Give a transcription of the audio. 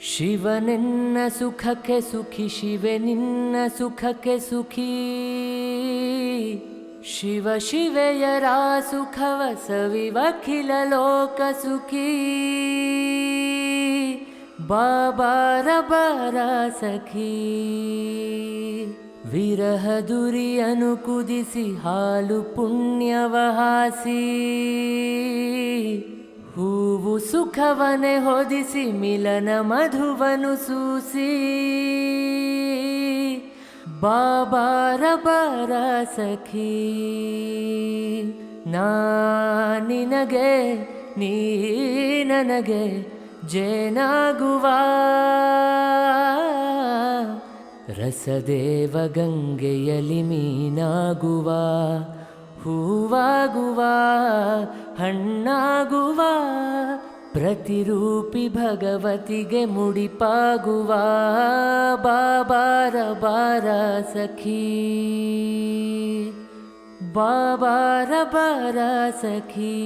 ಶಿವನೆನ್ನ ಸುಖಕ್ಕೆ ಸುಖಿ ಶಿವೆ ನಿನ್ನ ಸುಖಕ್ಕೆ ಸುಖಿ ಶಿವ ಶಿವೆಯರ ಸುಖವ ಸವಿವಖಿಲ ಲೋಕ ಸುಖಿ ಬಾಬಾರ ಬಾರ ಸಖಿ ವಿರಹ ದುರಿಯನು ಕುದಿಸಿ ಹಾಲು ಪುಣ್ಯವ ಹಾಸಿ ಹೂವು ಸುಖವನೆ ಹೊದಿಸಿ ಮಿಲನ ಮಧುವನು ಸೂಸಿ ಬಾಬಾರ ಬಾರ ಸಖಿ ನಾ ನಿನಗೆ ನೀ ನನಗೆ ಜೇನಾಗುವ ರಸದೇವ ಗಂಗೆಯಲಿ ಮೀನಾಗುವ ಹೂವಾಗುವ ಹಣ್ಣಾಗುವ ಪ್ರತಿರೂಪಿ ಭಗವತಿಗೆ ಮುಡಿಪಾಗುವ ಬಾಬಾರ ಬಾರ ಸಖಿ ಬಾಬಾರ ಬಾರ ಸಖಿ